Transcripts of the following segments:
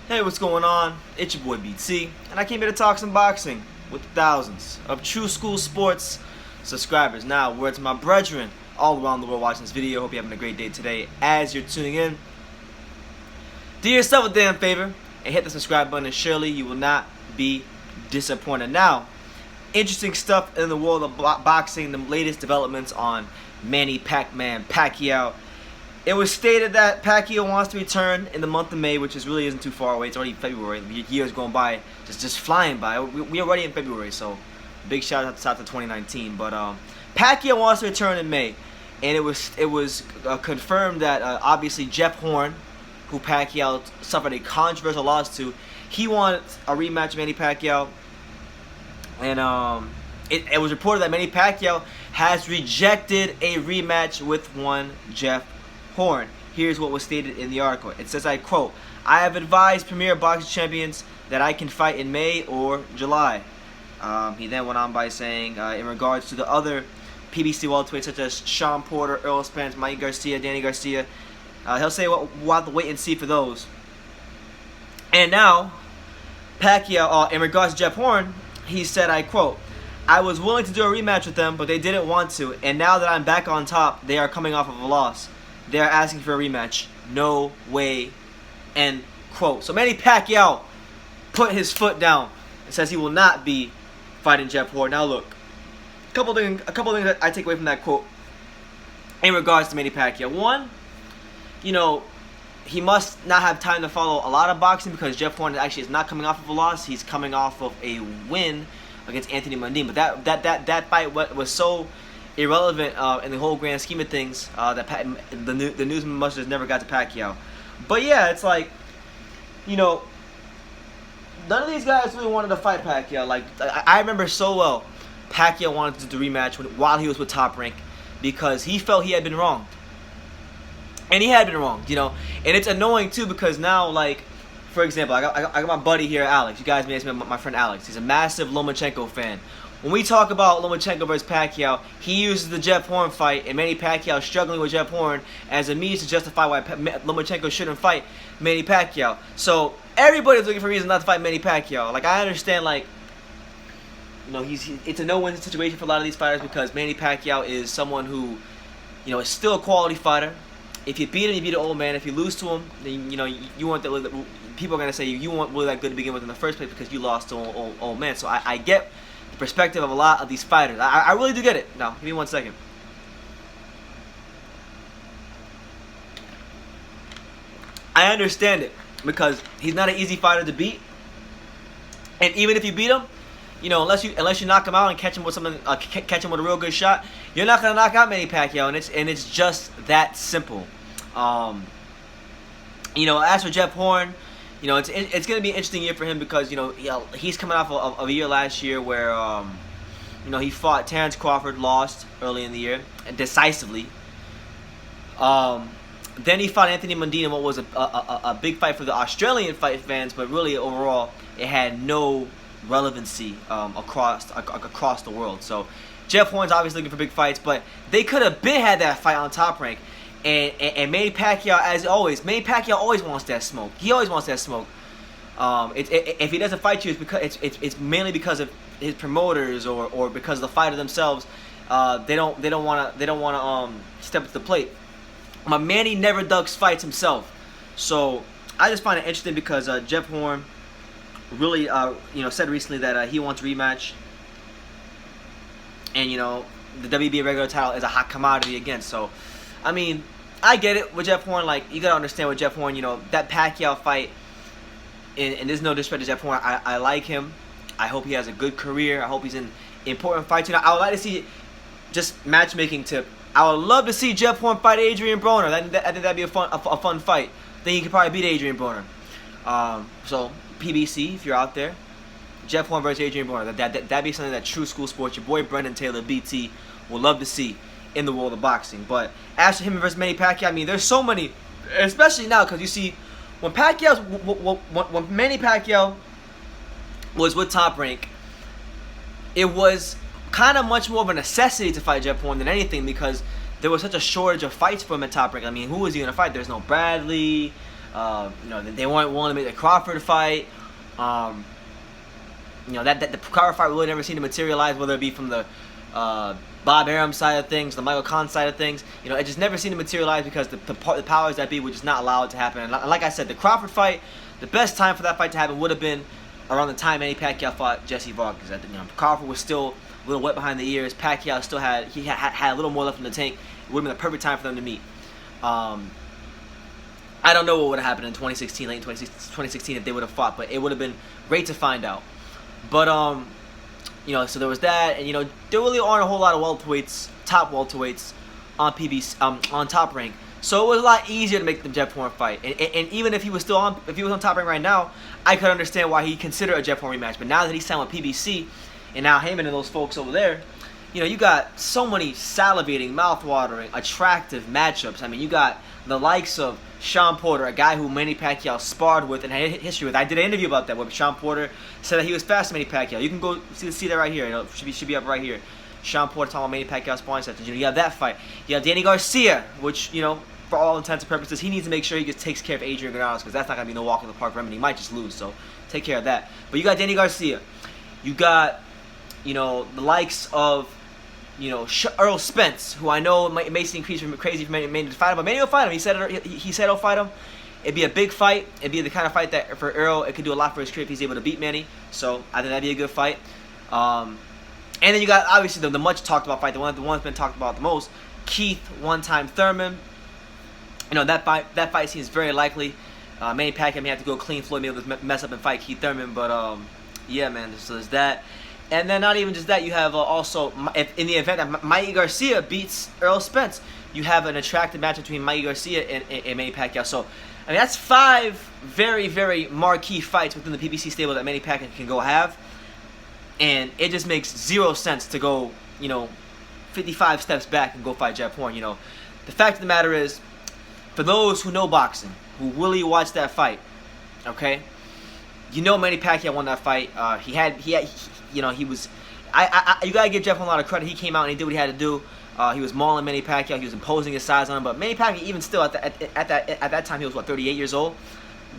Hey, what's going on? It's your boy BT, and I came here to talk some boxing with thousands of true school sports subscribers. Now, word to my brethren all around the world watching this video. Hope you're having a great day today as you're tuning in. Do yourself a damn favor and hit the subscribe button, and surely you will not be disappointed. Now, interesting stuff in the world of boxing, the latest developments on Manny Pacquiao. It was stated that Pacquiao wants to return in the month of May, which really isn't too far away. It's already February. The year's going by, just flying by. We're already in February, so big shout out to 2019. But Pacquiao wants to return in May, and it was confirmed that obviously Jeff Horn, who Pacquiao suffered a controversial loss to, he wanted a rematch of Manny Pacquiao, and it was reported that Manny Pacquiao has rejected a rematch with one Jeff Horn. Here's what was stated in the article. It says, I quote, "I have advised premier boxing champions that I can fight in May or July." He then went on by saying, in regards to the other PBC welterweights such as Sean Porter, Earl Spence, Mike Garcia, Danny Garcia, he'll say we'll have to wait and see for those. And now, Pacquiao, in regards to Jeff Horn, he said, I quote, "I was willing to do a rematch with them, but they didn't want to. And now that I'm back on top, they are coming off of a loss. They're asking for a rematch. No way." End quote. So Manny Pacquiao put his foot down and says he will not be fighting Jeff Horn. Now look, a couple things that I take away from that quote in regards to Manny Pacquiao. One, he must not have time to follow a lot of boxing because Jeff Horn actually is not coming off of a loss. He's coming off of a win against Anthony Mundine. But that fight was so irrelevant in the whole grand scheme of things that the news must have never got to Pacquiao. But yeah, it's like, none of these guys really wanted to fight Pacquiao. Like, I remember so well, Pacquiao wanted to do the rematch while he was with Top Rank because he felt he had been wronged. And he had been wronged, And it's annoying too because now, like, for example, I got my buddy here, Alex. You guys may know my friend Alex. He's a massive Lomachenko fan. When we talk about Lomachenko versus Pacquiao, he uses the Jeff Horn fight and Manny Pacquiao struggling with Jeff Horn as a means to justify why Lomachenko shouldn't fight Manny Pacquiao. So everybody's looking for a reason not to fight Manny Pacquiao. Like, I understand, like, it's a no-win situation for a lot of these fighters because Manny Pacquiao is someone who, is still a quality fighter. If you beat him, you beat an old man. If you lose to him, then you weren't people are gonna say you weren't really that good to begin with in the first place because you lost to an old man. So I get the perspective of a lot of these fighters. I really do get it. Now, give me 1 second. I understand it because he's not an easy fighter to beat, and even if you beat him, unless you knock him out and catch him with something, catch him with a real good shot, you're not gonna knock out Manny Pacquiao, and it's just that simple. As for Jeff Horn, it's gonna be an interesting year for him because he's coming off of a year last year where he fought Terrence Crawford, lost early in the year and decisively. Then he fought Anthony Mundine in what was a big fight for the Australian fight fans, but really overall it had no relevancy across the world. So Jeff Horn's obviously looking for big fights, but they could have had that fight on Top Rank. And Manny Pacquiao, as always, Manny Pacquiao always wants that smoke. He always wants that smoke. If he doesn't fight you, it's mainly because of his promoters or because of the fighter themselves. They don't want to step up to the plate. But Manny never ducks fights himself. So I just find it interesting because Jeff Horn really said recently that he wants a rematch, and the WBA regular title is a hot commodity again. So I mean, I get it with Jeff Horn. Like, you gotta understand with Jeff Horn, that Pacquiao fight, and there's no disrespect to Jeff Horn. I like him. I hope he has a good career. I hope he's in important fights. I would like to see, just matchmaking tip, I would love to see Jeff Horn fight Adrian Broner. I think that'd be a fun fight. I think he could probably beat Adrian Broner. So PBC, if you're out there, Jeff Horn versus Adrian Broner. That'd be something that True School Sports, your boy Brendan Taylor, BT, will love to see in the world of boxing. But as for him versus Manny Pacquiao, I mean, there's so many, especially now, because you see, when Manny Pacquiao was with Top Rank, it was kind of much more of a necessity to fight Jeff Horn than anything because there was such a shortage of fights for him at Top Rank. I mean, who was he going to fight? There's no Bradley. You know, they weren't willing to make the Crawford fight. You know, that the Crawford fight really never seemed to materialize, whether it be from the Bob Arum side of things, the Michael Kahn side of things. You know, it just never seemed to materialize because the powers that be would just not allow it to happen. And like I said, the Crawford fight, the best time for that fight to happen would have been around the time Manny Pacquiao fought Jesse Vargas. You know, Crawford was still a little wet behind the ears. Pacquiao still had a little more left in the tank. It would have been the perfect time for them to meet. I don't know what would have happened in 2016, late 2016, if they would have fought, but it would have been great to find out. But you know, so there was that, and you know, there really aren't a whole lot of welterweights, top welterweights on PBC, on Top Rank. So it was a lot easier to make the Jeff Horn fight. And even if he was still on, if he was on Top Rank right now, I could understand why he considered a Jeff Horn rematch. But now that he's signed with PBC, and now Heyman and those folks over there, you know, you got so many salivating, mouth-watering, attractive matchups. I mean, you got the likes of Sean Porter, a guy who Manny Pacquiao sparred with and had history with. I did an interview about that where Sean Porter said that he was faster than Manny Pacquiao. You can go see that right here. You know, it should be up right here. Sean Porter talking about Manny Pacquiao's sparring sessions. You know, you have that fight. You have Danny Garcia, which, you know, for all intents and purposes, he needs to make sure he just takes care of Adrian Granados, because that's not going to be no walk in the park for him, and he might just lose. So take care of that. But you got Danny Garcia. You got, you know, the likes of, you know, Earl Spence, who I know may seem crazy for Manny to fight him, but Manny will fight him. He said he'll fight him. It'd be a big fight. It'd be the kind of fight that for Earl, it could do a lot for his career if he's able to beat Manny. So I think that'd be a good fight. And then you got obviously the much talked about fight, the one that's been talked about the most, Keith one-time Thurman. You know, that fight seems very likely. Manny Pacquiao may have to go clean. Floyd may able to mess up and fight Keith Thurman, but yeah, man. So there's that. And then not even just that, you have also, in the event that Mikey Garcia beats Earl Spence, you have an attractive match between Mikey Garcia and Manny Pacquiao. So, I mean, that's 5 very, very marquee fights within the PBC stable that Manny Pacquiao can go have. And it just makes 0 sense to go, you know, 55 steps back and go fight Jeff Horn. You know, the fact of the matter is, for those who know boxing, who really watched that fight, okay, you know Manny Pacquiao won that fight. You know, he was. You gotta give Jeff Horn a lot of credit. He came out and he did what he had to do. He was mauling Manny Pacquiao. He was imposing his size on him. But Manny Pacquiao, even still at that time, he was what, 38 years old,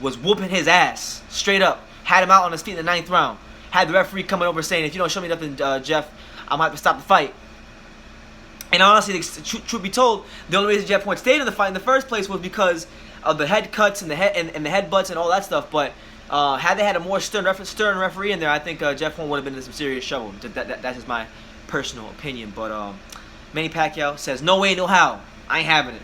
was whooping his ass straight up. Had him out on his feet in the 9th round. Had the referee coming over saying, "If you don't show me nothing, Jeff, I'm gonna have to stop the fight." And honestly, truth be told, the only reason Jeff Horn stayed in the fight in the first place was because of the head cuts and the head butts and all that stuff. But had they had a more stern referee in there, I think Jeff Horn would have been in some serious trouble. That's just my personal opinion. But Manny Pacquiao says, "No way, no how. I ain't having it.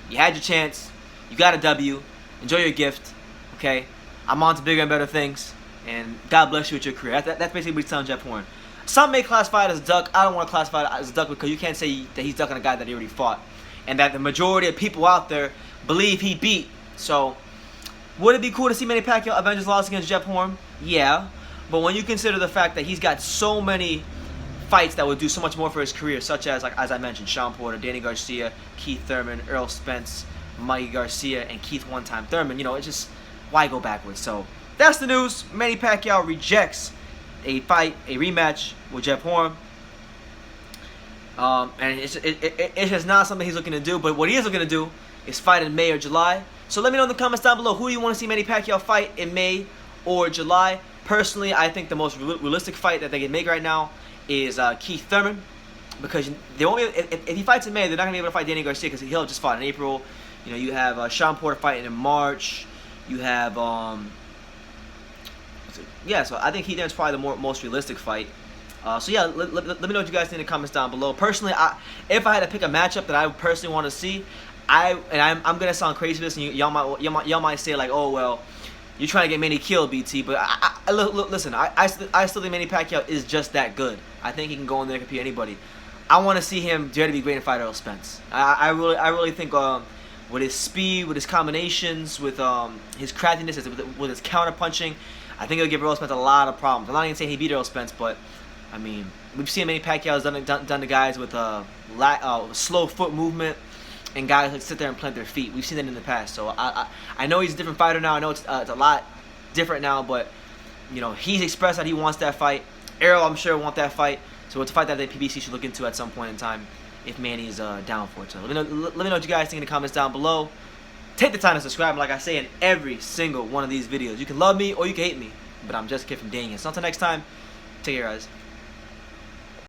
You had your chance. You got a W. Enjoy your gift. Okay? I'm on to bigger and better things. And God bless you with your career." That's basically what he's telling Jeff Horn. Some may classify it as a duck. I don't want to classify it as a duck because you can't say that he's ducking a guy that he already fought. And that the majority of people out there believe he beat. So, would it be cool to see Manny Pacquiao avenge his loss against Jeff Horn? Yeah. But when you consider the fact that he's got so many fights that would do so much more for his career, such as, like as I mentioned, Sean Porter, Danny Garcia, Keith Thurman, Earl Spence, Mikey Garcia, and Keith one-time Thurman, you know, it's just, why go backwards? So, that's the news. Manny Pacquiao rejects a rematch with Jeff Horn. And it's just not something he's looking to do. But what he is looking to do is fight in May or July. So let me know in the comments down below, who do you want to see Manny Pacquiao fight in May or July? Personally, I think the most realistic fight that they can make right now is Keith Thurman. Because they won't if he fights in May, they're not going to be able to fight Danny Garcia because he'll just fought in April. You know, you have Sean Porter fighting in March. You have, yeah, so I think Keith Thurman's probably the most realistic fight. So yeah, let me know what you guys think in the comments down below. Personally, if I had to pick a matchup that I personally want to see, I'm gonna sound crazy for this, and y'all might say like, oh well, you're trying to get Manny killed, BT. But listen, I still think Manny Pacquiao is just that good. I think he can go in there and compete anybody. I want to see him dare to be great and fight Earl Spence. I really think with his speed, with his combinations, with his craftiness, with his counter punching, I think it'll give Earl Spence a lot of problems. I'm not even saying he beat Earl Spence, but I mean, we've seen Manny Pacquiao has done to guys with slow foot movement and guys that sit there and plant their feet. We've seen that in the past. So I know he's a different fighter now. I know it's a lot different now, but you know, he's expressed that he wants that fight. Errol, I'm sure, want that fight. So it's a fight that the PBC should look into at some point in time if Manny's down for it. So let me know what you guys think in the comments down below. take the time to subscribe. Like I say in every single one of these videos, you can love me or you can hate me, but I'm just a kid from Daniel. So until next time, take care, guys.